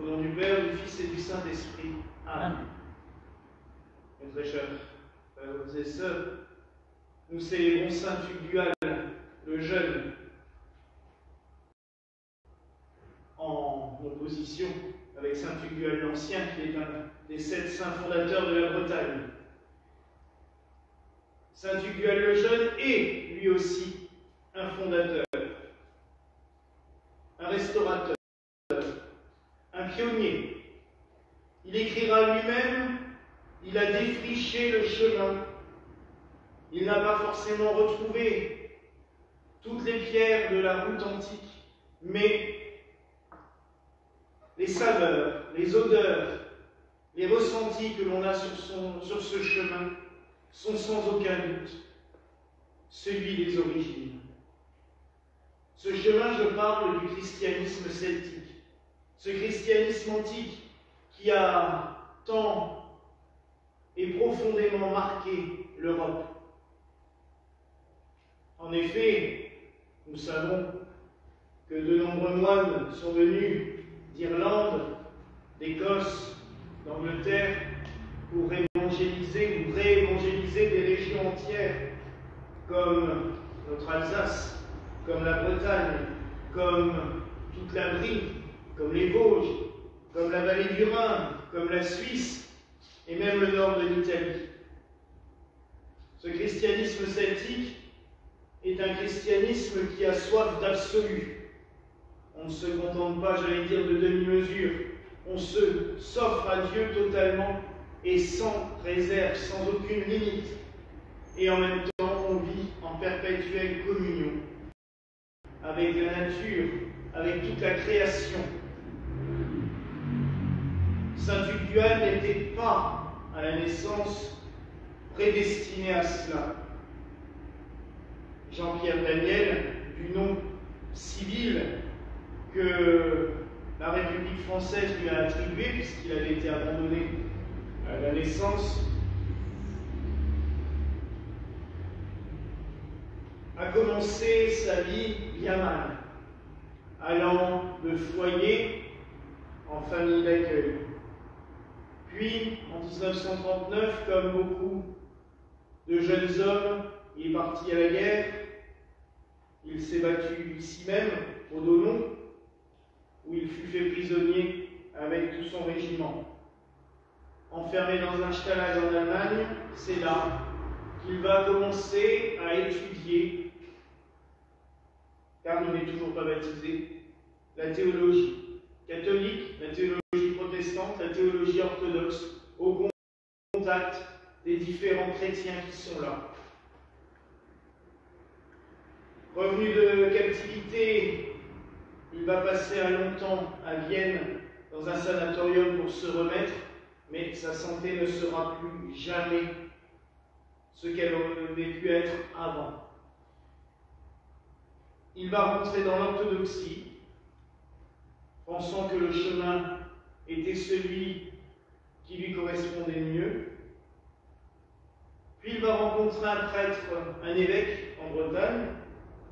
Au nom du Père, du Fils et du Saint-Esprit. Amen. Mes très chers frères et sœurs, nous célébrons Saint Tugdual, le jeune, en opposition avec Saint Tugdual l'Ancien, qui est un des 7 saints fondateurs de la Bretagne. Saint Tugdual le jeune est, lui aussi, un fondateur, un restaurateur, un pionnier. Il écrira lui-même: il a défriché le chemin. Il n'a pas forcément retrouvé toutes les pierres de la route antique, mais les saveurs, les odeurs, les ressentis que l'on a sur ce chemin sont sans aucun doute celui des origines. Ce chemin, je parle du christianisme celtique, ce christianisme antique qui a tant et profondément marqué l'Europe. En effet, nous savons que de nombreux moines sont venus d'Irlande, d'Écosse, d'Angleterre pour évangéliser ou réévangéliser des régions entières comme notre Alsace, comme la Bretagne, comme toute la Brie, comme les Vosges, comme la vallée du Rhin, comme la Suisse et même le nord de l'Italie. Ce christianisme celtique est un christianisme qui a soif d'absolu. On ne se contente pas, j'allais dire, de demi-mesure. On s'offre à Dieu totalement et sans réserve, sans aucune limite. Et en même temps, on vit en perpétuelle communion avec la nature, avec toute la création. Saint Tugdual n'était pas, à la naissance, prédestiné à cela. Jean-Pierre Daniel, du nom civil que la République française lui a attribué, puisqu'il avait été abandonné à la naissance, a commencé sa vie bien mal, allant de foyer en famille d'accueil. Puis, en 1939, comme beaucoup de jeunes hommes, il est parti à la guerre. Il s'est battu ici même, au Donon, où il fut fait prisonnier avec tout son régiment. Enfermé dans un stallage en Allemagne, c'est là qu'il va commencer à étudier, car il n'est toujours pas baptisé, la théologie catholique, la théologie protestante, la théologie orthodoxe, au contact des différents chrétiens qui sont là. Revenu de captivité, il va passer un long temps à Vienne, dans un sanatorium pour se remettre, mais sa santé ne sera plus jamais ce qu'elle aurait pu être avant. Il va rentrer dans l'orthodoxie, pensant que le chemin était celui qui lui correspondait mieux. Puis il va rencontrer un prêtre, un évêque en Bretagne,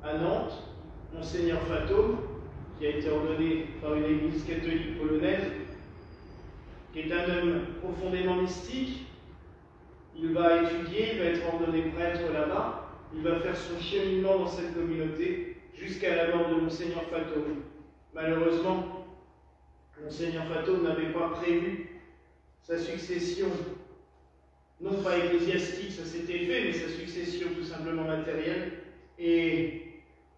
à Nantes, Monseigneur Fataume, qui a été ordonné par une église catholique polonaise, qui est un homme profondément mystique. Il va étudier, il va être ordonné prêtre là-bas, il va faire son cheminement dans cette communauté jusqu'à la mort de Monseigneur Fataume. Malheureusement, Monseigneur Fataume n'avait pas prévu sa succession, non pas ecclésiastique, ça s'était fait, mais sa succession tout simplement matérielle, et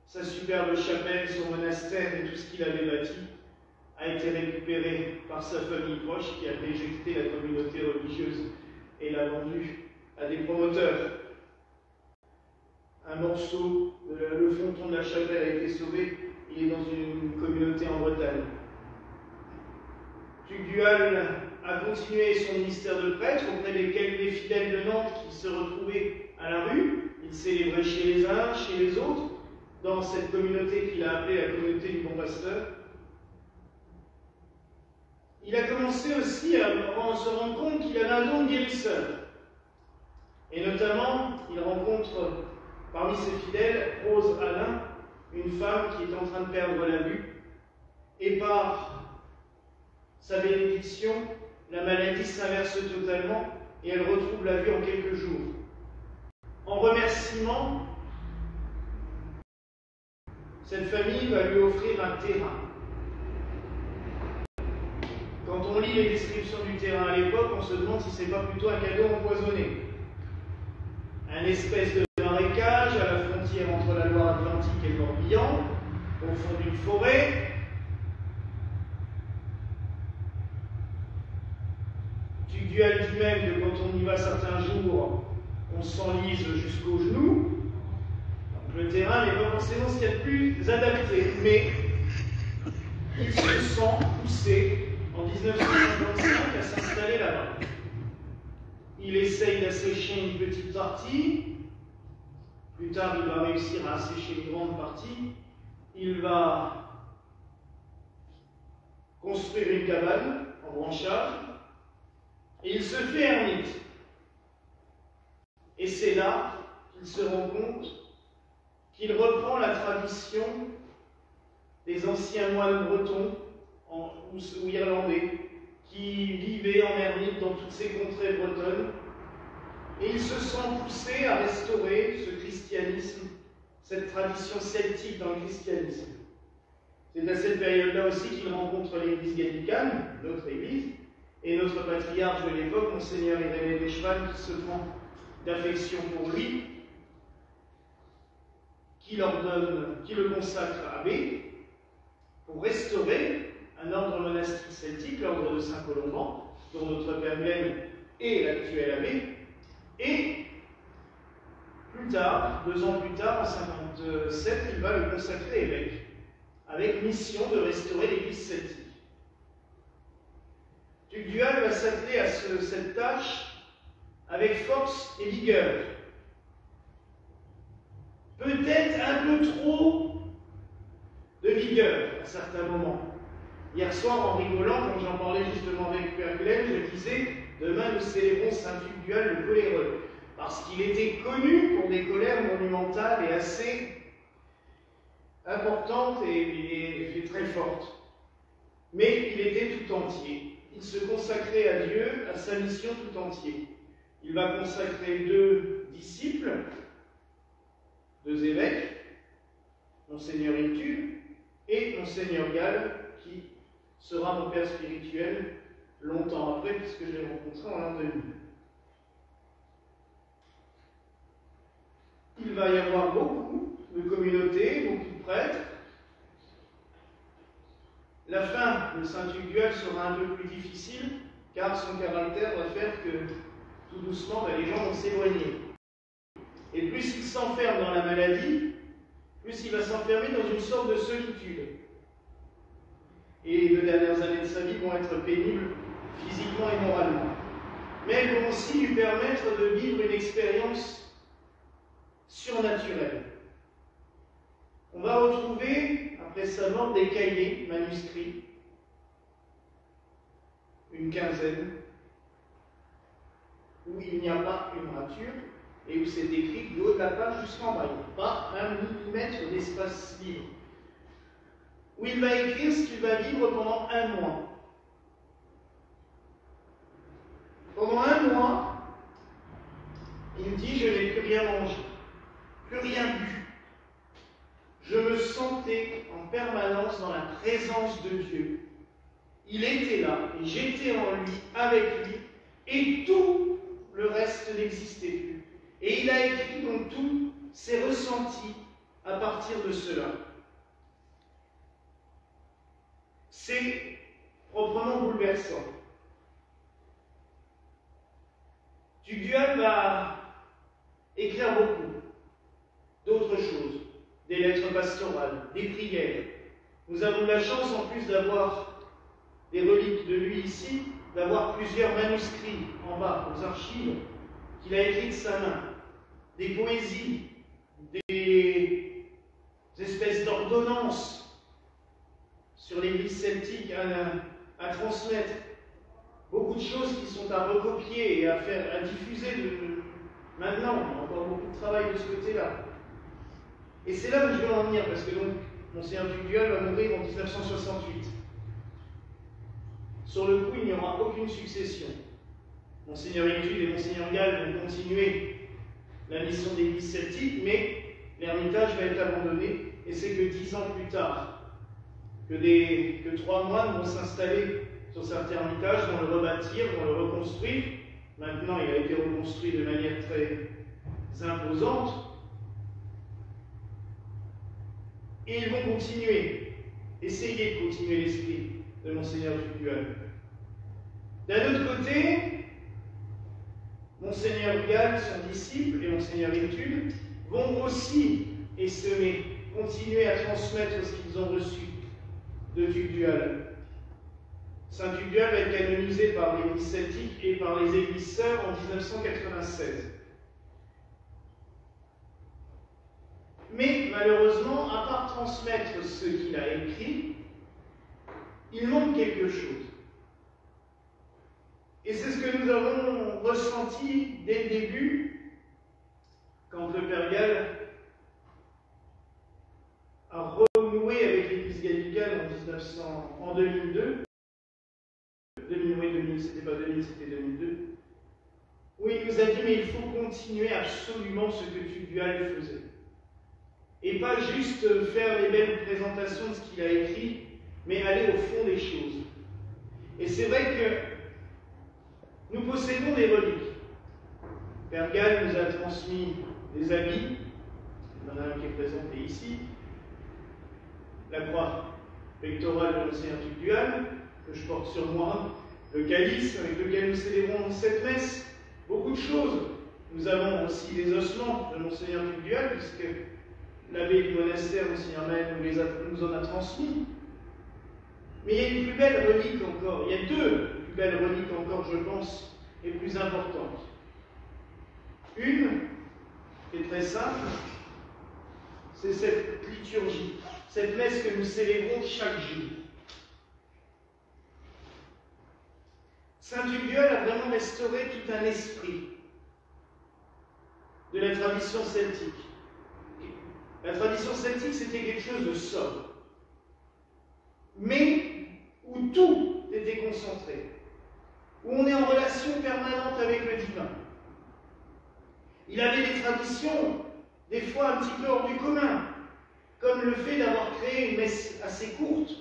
sa superbe chapelle, son monastère et tout ce qu'il avait bâti a été récupéré par sa famille proche qui a déjecté la communauté religieuse et l'a vendu à des promoteurs. Un morceau, le fronton de la chapelle a été sauvé, il est dans une communauté en Bretagne. Tugdual a continué son ministère de prêtre auprès des fidèles de Nantes qui se retrouvaient à la rue. Il célébrait chez les uns, chez les autres, dans cette communauté qu'il a appelée la communauté du Bon Pasteur. Il a commencé aussi à se rendre compte qu'il avait un don de guérisseur. Et notamment, il rencontre parmi ses fidèles Rose Alain, une femme qui est en train de perdre la vue, et par sa bénédiction, la maladie s'inverse totalement et elle retrouve la vie en quelques jours. En remerciement, cette famille va lui offrir un terrain. Quand on lit les descriptions du terrain à l'époque, on se demande si c'est pas plutôt un cadeau empoisonné. Un espèce de marécage à la frontière entre la Loire-Atlantique et le Morbihan, au fond d'une forêt. Tugdual dit même que quand on y va certains jours, on s'enlise jusqu'aux genoux. Donc, le terrain n'est pas forcément ce qu'il y a de plus adapté, mais il se sent poussé en 1955 à s'installer là-bas. Il essaye d'assécher une petite partie. Plus tard, il va réussir à assécher une grande partie. Il va construire une cabane en branchage. Et il se fait ermite. Et c'est là qu'il se rend compte qu'il reprend la tradition des anciens moines bretons ou irlandais qui vivaient en ermite dans toutes ces contrées bretonnes. Et il se sent poussé à restaurer ce christianisme, cette tradition celtique dans le christianisme. C'est à cette période-là aussi qu'il rencontre l'église gallicane, notre église, et notre patriarche de l'époque, Monseigneur Irénée d'Echeval, qui se prend d'affection pour lui, qui le consacre abbé, pour restaurer un ordre monastique celtique, l'ordre de Saint-Colomban, dont notre père Glenn est l'actuel abbé, et plus tard, 2 ans plus tard, en 1957, il va le consacrer évêque, avec mission de restaurer l'église celtique. Tugdual va s'atteler à cette tâche avec force et vigueur. Peut-être un peu trop de vigueur à certains moments. Hier soir, en rigolant, quand j'en parlais justement avec Père Glenn, je disais « Demain, nous célébrons Saint Tugdual le coléreux », parce qu'il était connu pour des colères monumentales et assez importantes et très fortes. Mais il était tout entier. Il se consacrait à Dieu, à sa mission tout entier. Il va consacrer 2 disciples, 2 évêques, Monseigneur Intu et Monseigneur Gall, qui sera mon père spirituel longtemps après, puisque je l'ai rencontré en l'an 2000. Il va y avoir beaucoup de communautés, beaucoup de prêtres. La fin de Saint Tugdual sera un peu plus difficile, car son caractère va faire que, tout doucement, les gens vont s'éloigner. Et plus il s'enferme dans la maladie, plus il va s'enfermer dans une sorte de solitude. Et les 2 dernières années de sa vie vont être pénibles, physiquement et moralement. Mais elles vont aussi lui permettre de vivre une expérience surnaturelle. On va retrouver, après sa mort, des cahiers manuscrits, une quinzaine, où il n'y a pas une rature et où c'est écrit du haut de la page jusqu'en bas. Il n'y a pas 1 millimètre d'espace libre. Où il va écrire ce qu'il va vivre pendant 1 mois. Pendant 1 mois, il dit « Je n'ai plus rien mangé, plus rien bu. Je me sentais en permanence dans la présence de Dieu. Il était là, et j'étais en lui, avec lui, et tout le reste n'existait plus. » Et il a écrit donc tous ses ressentis à partir de cela. C'est proprement bouleversant. Tugdual va écrire beaucoup d'autres choses, des lettres pastorales, des prières. Nous avons la chance, en plus d'avoir des reliques de lui ici, d'avoir plusieurs manuscrits en bas, aux archives, qu'il a écrits de sa main, des poésies, des espèces d'ordonnances sur l'église celtique à transmettre, beaucoup de choses qui sont à recopier et à diffuser maintenant. Il y a encore beaucoup de travail de ce côté-là. Et c'est là où je veux en venir, parce que donc, Monseigneur Tugdual va mourir en 1968. Sur le coup, il n'y aura aucune succession. Monseigneur Étude et Monseigneur Gall vont continuer la mission d'église celtique, mais l'Ermitage va être abandonné, et c'est que 10 ans plus tard que 3 moines vont s'installer sur cet Ermitage, vont le rebâtir, vont le reconstruire. Maintenant, il a été reconstruit de manière très imposante. Et ils vont continuer, essayer de continuer l'esprit de Monseigneur Tugdual. D'un autre côté, Monseigneur Gall, son disciple, et Monseigneur Étude vont aussi essaimer, continuer à transmettre ce qu'ils ont reçu de Tugdual. Saint Tugdual va être canonisé par l'Église celtique et par les Églises sœurs en 1996. Mais malheureusement, à part transmettre ce qu'il a écrit, il manque quelque chose. Et c'est ce que nous avons ressenti dès le début, quand le Père Gall a renoué avec l'Église gallicane en 2002. C'était pas 2000, c'était 2002. Où il nous a dit, mais il faut continuer absolument ce que Tugdual faisait. Et pas juste faire les belles présentations de ce qu'il a écrit, mais aller au fond des choses. Et c'est vrai que nous possédons des reliques. Père Gall nous a transmis des habits, il y en a un qui est présenté ici, la croix pectorale de Monseigneur Tugdual, que je porte sur moi, le calice avec lequel nous célébrons cette messe, beaucoup de choses. Nous avons aussi des ossements de Monseigneur Tugdual, puisque l'abbé du monastère, Monseigneur Maël, nous en a transmis. Mais il y a une plus belle relique encore, il y a deux plus belles reliques encore, je pense, et plus importantes. Une, qui est très simple, c'est cette liturgie, cette messe que nous célébrons chaque jour. Saint Tugdual a vraiment restauré tout un esprit de la tradition celtique. La tradition celtique, c'était quelque chose de sobre, mais où tout était concentré, où on est en relation permanente avec le divin. Il avait des traditions, des fois un petit peu hors du commun, comme le fait d'avoir créé une messe assez courte,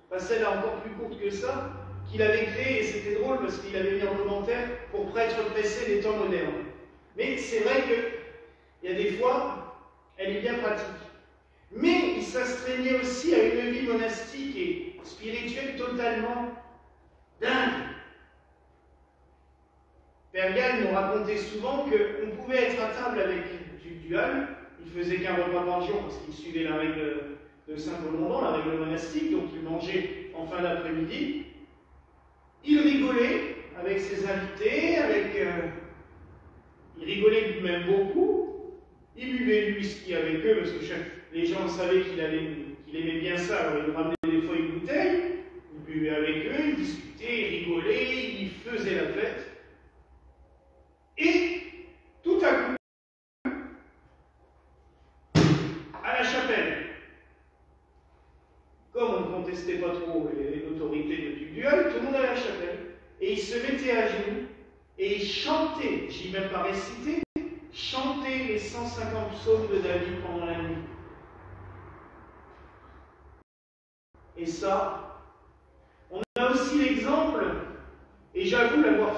pas celle encore plus courte que ça, qu'il avait créée, et c'était drôle parce qu'il avait mis en commentaire pour prêtres pressés des temps modernes. Mais c'est vrai qu'il y a des fois, elle est bien pratique. Mais il s'astreignait aussi à une vie monastique et spirituelle totalement dingue. Père Gall nous racontait souvent qu'on pouvait être à table avec Tugdual, il faisait qu'un repas par jour parce qu'il suivait la règle de Saint-Colomban, la règle monastique, donc il mangeait en fin d'après-midi. Il rigolait avec ses invités, il rigolait lui-même beaucoup, il buvait du whisky avec eux parce que les gens savaient qu'il aimait bien ça, alors il ramenait des fois une bouteille, il buvait avec eux, il discutait, il rigolait, il faisait la fête. Et tout à coup, à la chapelle, comme on ne contestait pas trop l'autorité de Tugdual, tout le monde allait à la chapelle, et il se mettait à genoux, et il chantait, j'y même pas récité, chantait les 150 psaumes de David pendant la nuit. Et ça, on a aussi l'exemple, et j'avoue l'avoir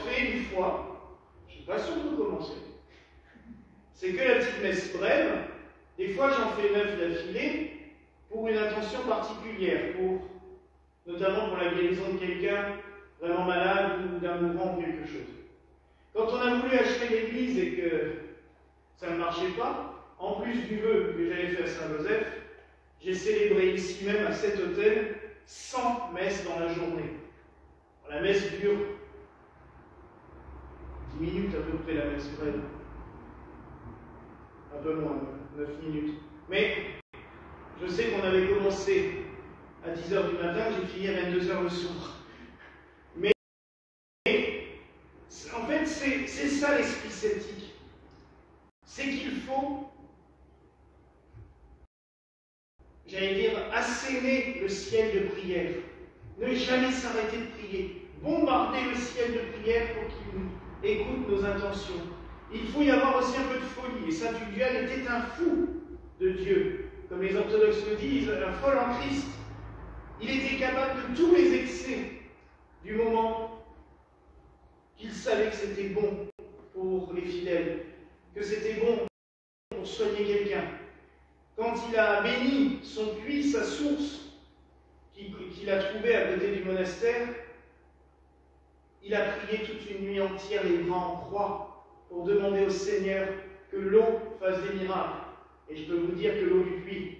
fait une fois, je ne suis pas sûr de commencer, c'est que la petite messe brève, des fois j'en fais 9 d'affilée, pour une intention particulière, notamment pour la guérison de quelqu'un vraiment malade ou d'un mourant ou quelque chose. Quand on a voulu acheter l'église et que ça ne marchait pas, en plus du vœu que j'avais fait à Saint-Joseph, j'ai célébré ici même à cet hôtel 100 messes dans la journée. La messe dure 10 minutes à peu près, la messe brève. Un peu moins, 9 minutes. Mais je sais qu'on avait commencé à 10 h du matin, j'ai fini à 22 h le soir. Mais en fait, c'est ça l'esprit celtique. C'est qu'il faut, j'allais dire, asséner le ciel de prière. Ne jamais s'arrêter de prier. Bombarder le ciel de prière pour qu'il écoute nos intentions. Il faut y avoir aussi un peu de folie. Et Saint Tugdual était un fou de Dieu. Comme les orthodoxes le disent, un folle en Christ. Il était capable de tous les excès du moment qu'il savait que c'était bon pour les fidèles, que c'était bon pour soigner quelqu'un. Quand il a béni son puits, sa source, qu'il a trouvée à côté du monastère, il a prié toute une nuit entière les bras en croix pour demander au Seigneur que l'eau fasse des miracles. Et je peux vous dire que l'eau du puits,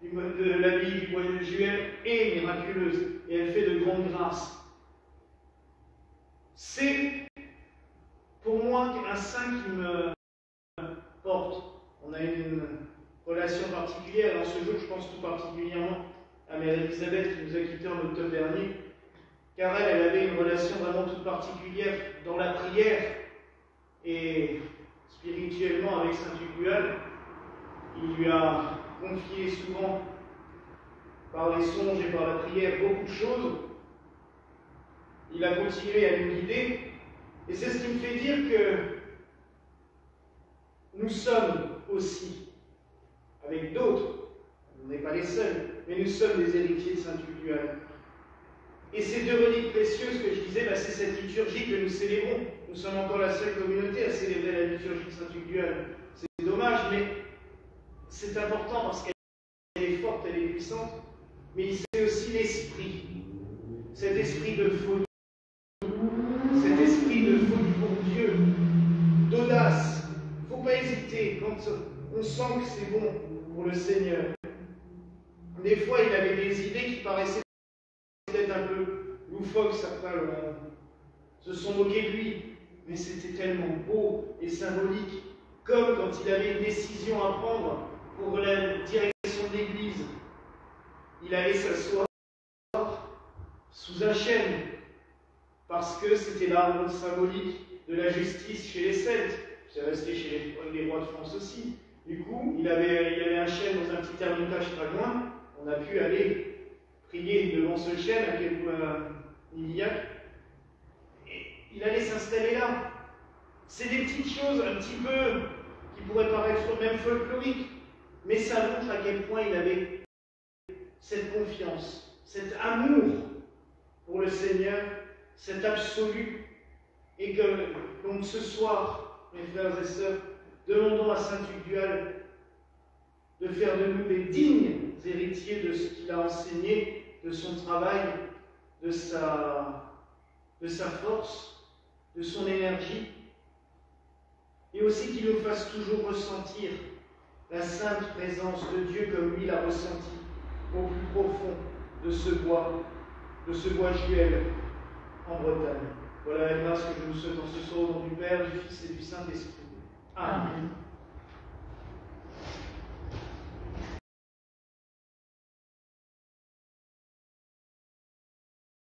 de l'abbaye du bois de Juel, est miraculeuse et elle fait de grandes grâces. C'est pour moi un saint qui me porte. On a une relation particulière. Alors ce jour, je pense tout particulièrement à Mère Elisabeth qui nous a quittés en octobre dernier, car elle avait une relation vraiment toute particulière dans la prière et spirituellement avec Saint Tugdual. Il lui a confié souvent, par les songes et par la prière, beaucoup de choses. Il a continué à nous guider, et c'est ce qui me fait dire que nous sommes aussi, avec d'autres, on n'est pas les seuls, mais nous sommes des héritiers de Saint Tugdual. Et ces deux reliques précieuses que je disais, c'est cette liturgie que nous célébrons. Nous sommes encore la seule communauté à célébrer la liturgie de Saint Tugdual. C'est dommage, mais c'est important parce qu'elle est forte, elle est puissante, mais c'est aussi l'esprit, cet esprit de folie, cet esprit de folie pour Dieu, d'audace. Il ne faut pas hésiter quand on sent que c'est bon pour le Seigneur. Des fois, il avait des idées qui paraissaient peut-être un peu loufoques, certains se sont moqués de lui, mais c'était tellement beau et symbolique, comme quand il avait une décision à prendre pour la direction de l'Église. Il allait s'asseoir sous un chêne, parce que c'était l'arbre symbolique de la justice chez les Celtes. C'est resté chez les rois de France aussi. Du coup, il avait un chêne dans un petit ermitage pas loin. On a pu aller prier devant ce chêne à quel point il y a. Et il allait s'installer là. C'est des petites choses un petit peu qui pourraient paraître même folkloriques, mais ça montre à quel point il avait cette confiance, cet amour pour le Seigneur, cet absolu. Et que, donc ce soir, mes frères et sœurs, demandons à Saint Tugdual de faire de nous des dignes héritiers de ce qu'il a enseigné, de son travail, de sa force, de son énergie, et aussi qu'il nous fasse toujours ressentir la sainte présence de Dieu comme lui l'a ressenti au plus profond de ce bois Juel en Bretagne. Voilà la grâce que je vous souhaite en ce soir au nom du Père, du Fils et du Saint-Esprit. Amen.